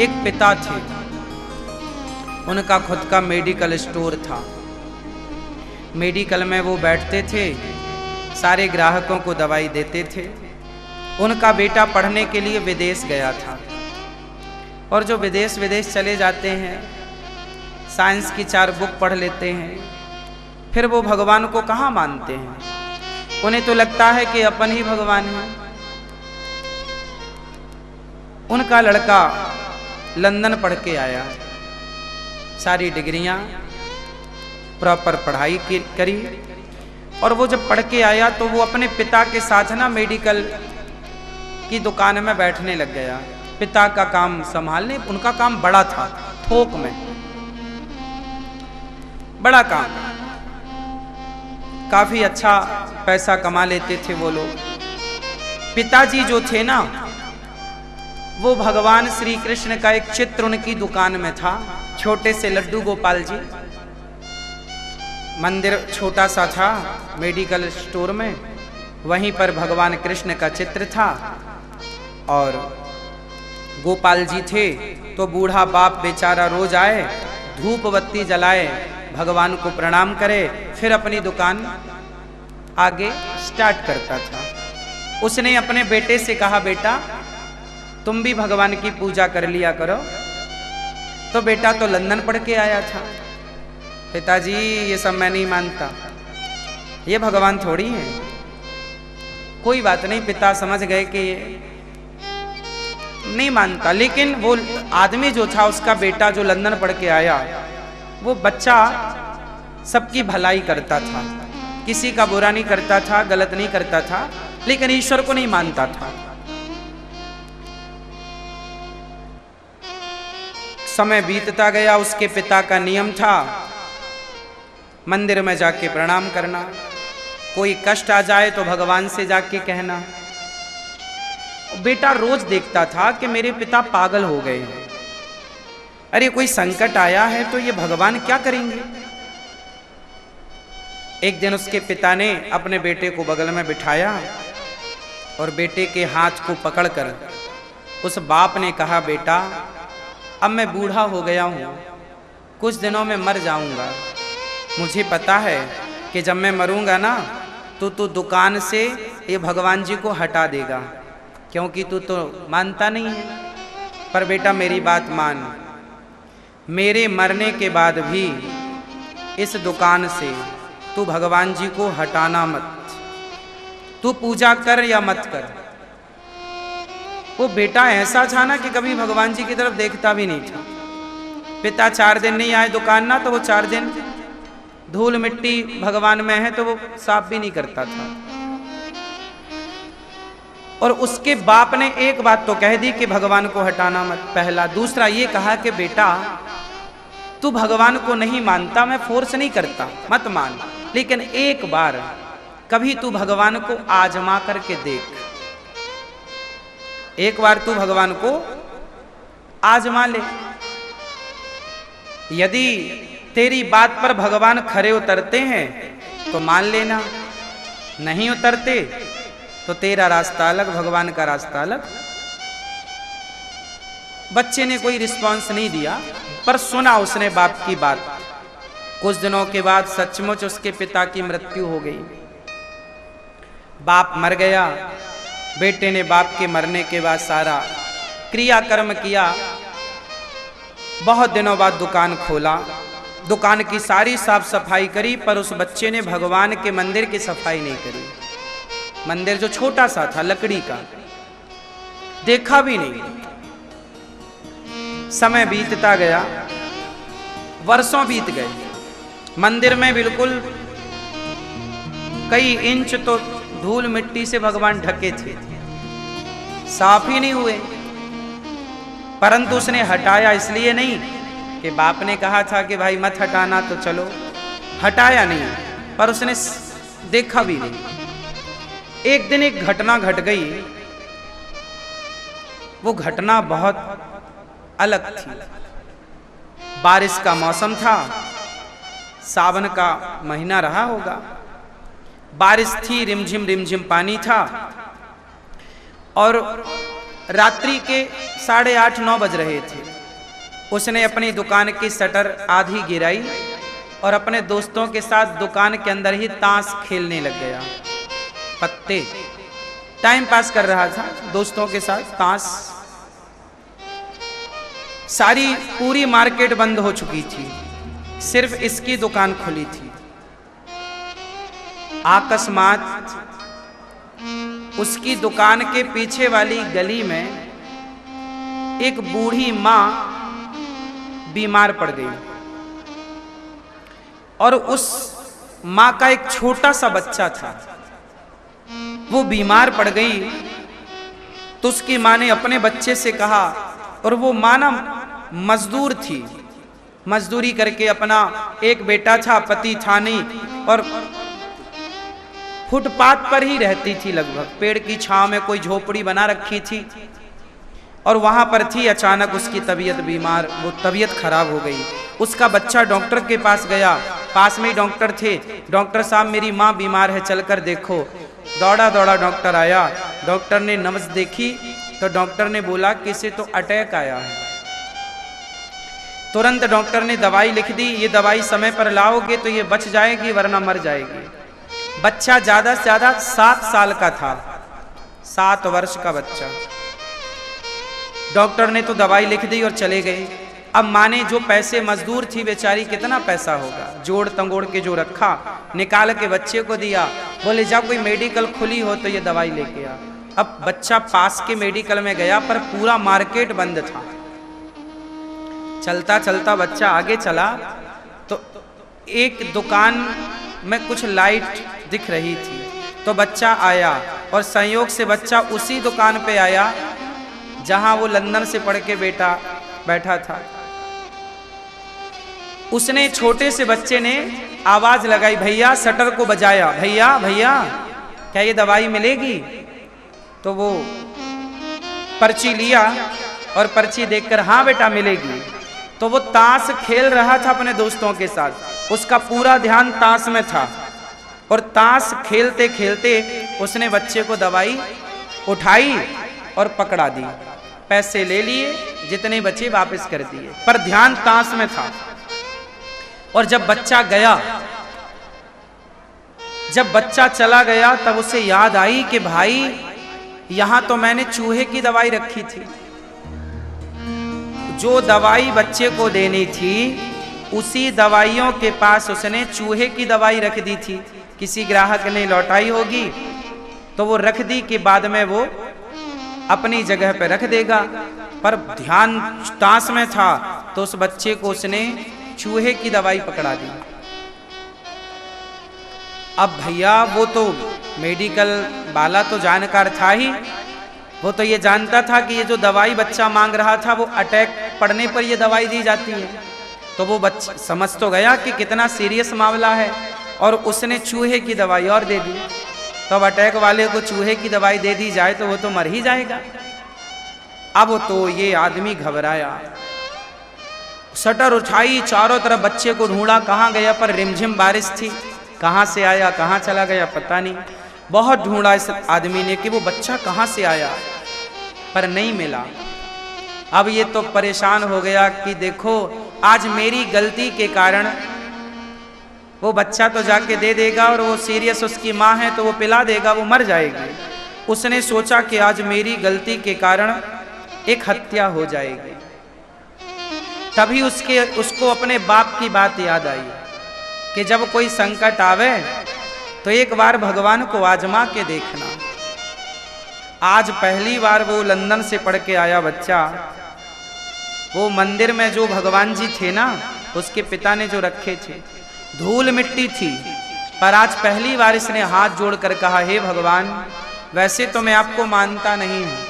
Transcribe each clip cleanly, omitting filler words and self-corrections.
एक पिता थे, उनका खुद का मेडिकल स्टोर था। मेडिकल में वो बैठते थे, सारे ग्राहकों को दवाई देते थे। उनका बेटा पढ़ने के लिए विदेश गया था, और जो विदेश चले जाते हैं, साइंस की 4 बुक पढ़ लेते हैं, फिर वो भगवान को कहाँ मानते हैं। उन्हें तो लगता है कि अपन ही भगवान है। उनका लड़का लंदन पढ़ के आया, सारी डिग्रियां प्रॉपर पढ़ाई करी, और वो जब पढ़ के आया तो वो अपने पिता के साथ ना मेडिकल की दुकान में बैठने लग गया। पिता का काम संभालने, उनका काम बड़ा था, थोक में बड़ा काम, काफी अच्छा पैसा कमा लेते थे वो लोग। पिताजी जो थे ना, वो भगवान श्री कृष्ण का एक चित्र उनकी दुकान में था, छोटे से लड्डू गोपाल जी। मंदिर छोटा सा था मेडिकल स्टोर में, वहीं पर भगवान कृष्ण का चित्र था, और गोपाल जी थे तो बूढ़ा बाप बेचारा रोज आए, धूप बत्ती जलाए, भगवान को प्रणाम करे, फिर अपनी दुकान आगे स्टार्ट करता था। उसने अपने बेटे से कहा, बेटा तुम भी भगवान की पूजा कर लिया करो। तो बेटा तो लंदन पढ़ के आया था, पिताजी ये सब मैं नहीं मानता, ये भगवान थोड़ी है। कोई बात नहीं, पिता समझ गए कि ये नहीं मानता। लेकिन वो आदमी जो था, उसका बेटा जो लंदन पढ़ के आया, वो बच्चा सबकी भलाई करता था, किसी का बुरा नहीं करता था, गलत नहीं करता था, लेकिन ईश्वर को नहीं मानता था। समय बीतता गया, उसके पिता का नियम था मंदिर में जाके प्रणाम करना, कोई कष्ट आ जाए तो भगवान से जाके कहना। बेटा रोज देखता था कि मेरे पिता पागल हो गए हैं, अरे कोई संकट आया है तो ये भगवान क्या करेंगे। एक दिन उसके पिता ने अपने बेटे को बगल में बिठाया और बेटे के हाथ को पकड़कर उस बाप ने कहा, बेटा अब मैं बूढ़ा हो गया हूँ, कुछ दिनों में मर जाऊंगा। मुझे पता है कि जब मैं मरूंगा ना तो तू दुकान से ये भगवान जी को हटा देगा, क्योंकि तू तो मानता नहीं है। पर बेटा मेरी बात मान, मेरे मरने के बाद भी इस दुकान से तू भगवान जी को हटाना मत, तू पूजा कर या मत कर। वो बेटा ऐसा था ना कि कभी भगवान जी की तरफ देखता भी नहीं था। पिता 4 दिन नहीं आए दुकान ना, तो वो 4 दिन धूल मिट्टी भगवान में है तो वो साफ भी नहीं करता था। और उसके बाप ने एक बात तो कह दी कि भगवान को हटाना मत, पहला। दूसरा ये कहा कि बेटा तू भगवान को नहीं मानता, मैं फोर्स नहीं करता, मत मान, लेकिन एक बार कभी तू भगवान को आजमा करके देख, एक बार तू भगवान को आजमा ले। यदि तेरी बात पर भगवान खरे उतरते हैं तो मान लेना, नहीं उतरते तो तेरा रास्ता अलग, भगवान का रास्ता अलग। बच्चे ने कोई रिस्पांस नहीं दिया, पर सुना उसने बाप की बात। कुछ दिनों के बाद सचमुच उसके पिता की मृत्यु हो गई, बाप मर गया। बेटे ने बाप के मरने के बाद सारा क्रियाकर्म किया। बहुत दिनों बाद दुकान खोला, दुकान की सारी साफ सफाई करी, पर उस बच्चे ने भगवान के मंदिर की सफाई नहीं करी। मंदिर जो छोटा सा था लकड़ी का, देखा भी नहीं। समय बीतता गया, वर्षों बीत गए, मंदिर में बिल्कुल कई इंच तो धूल मिट्टी से भगवान ढके थे, साफ ही नहीं हुए। परंतु उसने हटाया इसलिए नहीं कि बाप ने कहा था कि भाई मत हटाना, तो चलो हटाया नहीं, पर उसने देखा भी नहीं। एक दिन एक घटना घट गई, वो घटना बहुत अलग थी। बारिश का मौसम था, सावन का महीना रहा होगा, बारिश थी, रिमझिम रिमझिम पानी था, और रात्रि के 8:30-9 बज रहे थे। उसने अपनी दुकान की शटर आधी गिराई और अपने दोस्तों के साथ दुकान के अंदर ही ताश खेलने लग गया। पत्ते टाइम पास कर रहा था दोस्तों के साथ ताश। सारी पूरी मार्केट बंद हो चुकी थी, सिर्फ इसकी दुकान खुली थी। अकस्मात उसकी दुकान के पीछे वाली गली में एक बूढ़ी मां बीमार पड़ गई और उस मां का एक छोटा सा बच्चा था। वो बीमार पड़ गई तो उसकी मां ने अपने बच्चे से कहा, और वो मां ना मजदूर थी, मजदूरी करके अपना एक बेटा था, पति था नहीं, और फुटपाथ पर ही रहती थी लगभग। पेड़ की छांव में कोई झोपड़ी बना रखी थी और वहां पर थी। अचानक उसकी तबीयत खराब हो गई। उसका बच्चा डॉक्टर के पास गया, पास में ही डॉक्टर थे। डॉक्टर साहब मेरी माँ बीमार है, चलकर देखो। दौड़ा दौड़ा डॉक्टर आया। डॉक्टर ने नब्ज देखी तो डॉक्टर ने बोला कि इसे तो अटैक आया है। तुरंत डॉक्टर ने दवाई लिख दी, ये दवाई समय पर लाओगे तो ये बच जाएगी वरना मर जाएगी। बच्चा ज्यादा से ज्यादा 7 साल का था, 7 वर्ष का बच्चा। डॉक्टर ने तो दवाई लिख दी और चले गए। अब माँ ने जो पैसे, मजदूर थी बेचारी, कितना पैसा होगा, जोड़ तंगोड़ के जो रखा, निकाल के बच्चे को दिया। बोले जा कोई मेडिकल खुली हो तो ये दवाई लेके आ। अब बच्चा पास के मेडिकल में गया पर पूरा मार्केट बंद था। चलता चलता बच्चा आगे चला तो एक दुकान में कुछ लाइट दिख रही थी, तो बच्चा आया और संयोग से बच्चा उसी दुकान पे आया जहां वो लंदन से पढ़ के बेटा बैठा था। उसने, छोटे से बच्चे ने आवाज लगाई, भैया, शटर को बजाया, भैया भैया क्या ये दवाई मिलेगी? तो वो पर्ची लिया और पर्ची देखकर हाँ बेटा मिलेगी। तो वो ताश खेल रहा था अपने दोस्तों के साथ, उसका पूरा ध्यान ताश में था और ताश खेलते खेलते उसने बच्चे को दवाई उठाई और पकड़ा दी। पैसे ले लिए, जितने बचे वापस कर दिए, पर ध्यान ताश में था। और जब बच्चा गया, जब बच्चा चला गया तब उसे याद आई कि भाई यहां तो मैंने चूहे की दवाई रखी थी। जो दवाई बच्चे को देनी थी उसी दवाइयों के पास उसने चूहे की दवाई रख दी थी। किसी ग्राहक ने लौटाई होगी तो वो रख दी कि बाद में वो अपनी जगह पे रख देगा, पर ध्यान ताश में था तो उस बच्चे को उसने चूहे की दवाई पकड़ा दी। अब भैया वो तो मेडिकल वाला तो जानकार था ही, वो तो ये जानता था कि ये जो दवाई बच्चा मांग रहा था वो अटैक पड़ने पर ये दवाई दी जाती है। तो वो बच्चा समझ तो गया कि कितना सीरियस मामला है और उसने चूहे की दवाई और दे दी। तो अब अटैक वाले को चूहे की दवाई दे दी जाए तो वो तो मर ही जाएगा। अब तो ये आदमी घबराया, शटर उठाई, चारों तरफ बच्चे को ढूंढा, कहाँ गया, पर रिमझिम बारिश थी, कहाँ से आया कहाँ चला गया पता नहीं। बहुत ढूंढा इस आदमी ने कि वो बच्चा कहाँ से आया, पर नहीं मिला। अब ये तो परेशान हो गया कि देखो आज मेरी गलती के कारण वो बच्चा तो जाके दे देगा और वो सीरियस उसकी माँ है तो वो पिला देगा, वो मर जाएगी। उसने सोचा कि आज मेरी गलती के कारण एक हत्या हो जाएगी। तभी उसको अपने बाप की बात याद आई कि जब कोई संकट आवे तो एक बार भगवान को आजमा के देखना। आज पहली बार वो लंदन से पढ़ के आया बच्चा, वो मंदिर में जो भगवान जी थे ना, उसके पिता ने जो रखे थे, धूल मिट्टी थी, पर आज पहली बार इसने हाथ जोड़कर कहा, हे भगवान, वैसे तो मैं आपको मानता नहीं हूं,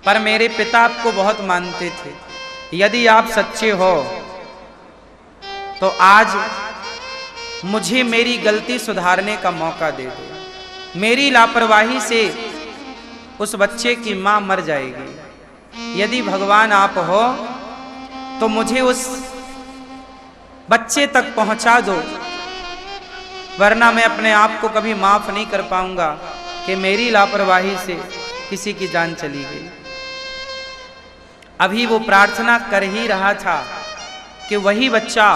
पर मेरे पिता आपको बहुत मानते थे। यदि आप सच्चे हो तो आज मुझे मेरी गलती सुधारने का मौका दे दो। मेरी लापरवाही से उस बच्चे की मां मर जाएगी। यदि भगवान आप हो तो मुझे उस बच्चे तक पहुंचा दो, वरना मैं अपने आप को कभी माफ नहीं कर पाऊंगा कि मेरी लापरवाही से किसी की जान चली गई। अभी वो प्रार्थना कर ही रहा था कि वही बच्चा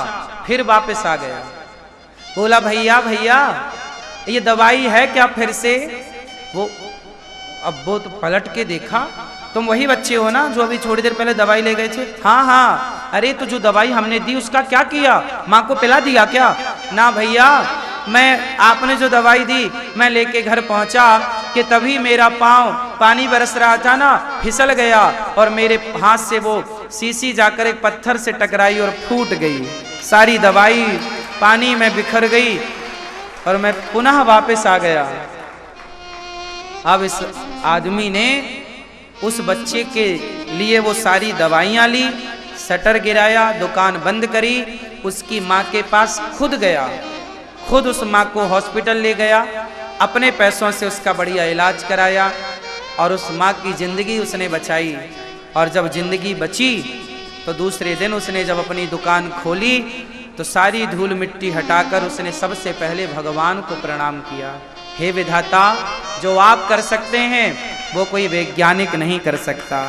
फिर वापस आ गया। बोला भैया भैया ये दवाई है क्या फिर से? वो तो पलट के देखा, तुम वही बच्चे हो ना जो अभी थोड़ी देर पहले दवाई ले गए थे? हाँ हाँ। अरे तो जो दवाई हमने दी उसका क्या किया? माँ को पिला दिया क्या? ना भैया, मैं आपने जो दवाई दी मैं लेके घर पहुंचा कि तभी मेरा पांव पानी बरस रहा था ना, फिसल गया और मेरे हाथ से वो शीशी जाकर एक पत्थर से टकराई और फूट गई। सारी दवाई पानी में बिखर गई और मैं पुनः वापस आ गया। अब इस आदमी ने उस बच्चे के लिए वो सारी दवाइयां ली, शटर गिराया, दुकान बंद करी, उसकी माँ के पास खुद गया, खुद उस माँ को हॉस्पिटल ले गया, अपने पैसों से उसका बढ़िया इलाज कराया और उस माँ की जिंदगी उसने बचाई। और जब जिंदगी बची तो दूसरे दिन उसने जब अपनी दुकान खोली तो सारी धूल मिट्टी हटाकर उसने सबसे पहले भगवान को प्रणाम किया। हे विधाता, जो आप कर सकते हैं वो कोई वैज्ञानिक नहीं कर सकता।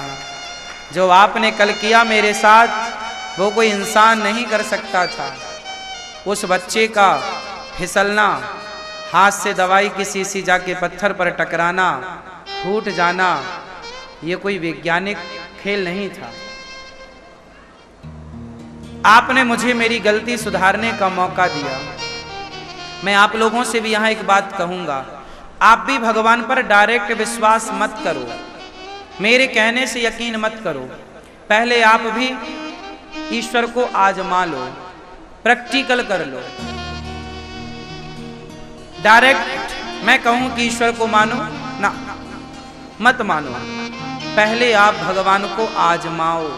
जो आपने कल किया मेरे साथ वो कोई इंसान नहीं कर सकता था। उस बच्चे का फिसलना, हाथ से दवाई की शीशी जाके पत्थर पर टकराना, फूट जाना, ये कोई वैज्ञानिक खेल नहीं था। आपने मुझे मेरी गलती सुधारने का मौका दिया। मैं आप लोगों से भी यहाँ एक बात कहूँगा, आप भी भगवान पर डायरेक्ट विश्वास मत करो, मेरे कहने से यकीन मत करो। पहले आप भी ईश्वर को आजमा लो, प्रैक्टिकल कर लो। डायरेक्ट मैं कहूँ कि ईश्वर को मानो ना, मत मानो। पहले आप भगवान को आजमाओ,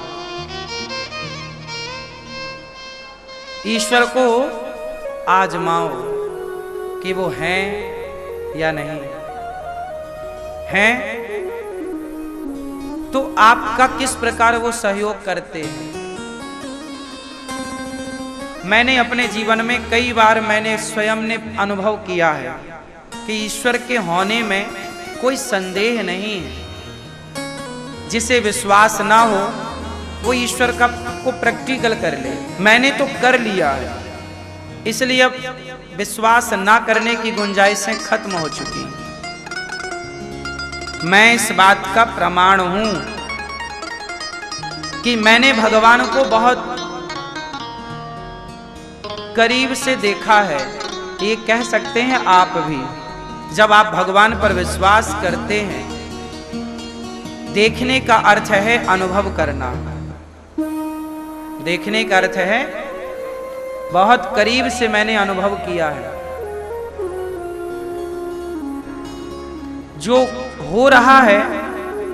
ईश्वर को आजमाओ कि वो हैं या नहीं हैं, तो आपका किस प्रकार वो सहयोग करते हैं। मैंने अपने जीवन में कई बार मैंने स्वयं ने अनुभव किया है कि ईश्वर के होने में कोई संदेह नहीं है। जिसे विश्वास ना हो वो ईश्वर का को प्रैक्टिकल कर ले। मैंने तो कर लिया है, इसलिए अब विश्वास ना करने की गुंजाइशें खत्म हो चुकी। मैं इस बात का प्रमाण हूं कि मैंने भगवान को बहुत करीब से देखा है। ये कह सकते हैं आप भी, जब आप भगवान पर विश्वास करते हैं, देखने का अर्थ है अनुभव करना। देखने का अर्थ है बहुत करीब से मैंने अनुभव किया है। जो हो रहा है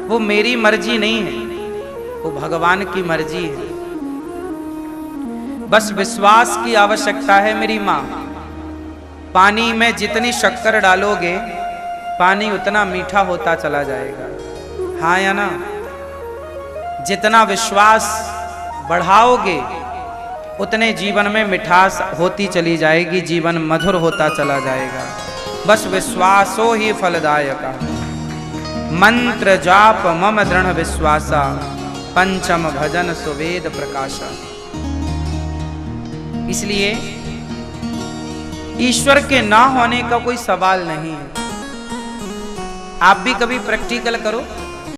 वो मेरी मर्जी नहीं है, वो भगवान की मर्जी है। बस विश्वास की आवश्यकता है। मेरी माँ, पानी में जितनी शक्कर डालोगे पानी उतना मीठा होता चला जाएगा, हाँ या ना? जितना विश्वास बढ़ाओगे उतने जीवन में मिठास होती चली जाएगी, जीवन मधुर होता चला जाएगा। बस विश्वासो ही फलदायक। मंत्र जाप मम दृढ़ विश्वासा, पंचम भजन सुवेद प्रकाशा। इसलिए ईश्वर के ना होने का कोई सवाल नहीं है। आप भी कभी प्रैक्टिकल करो,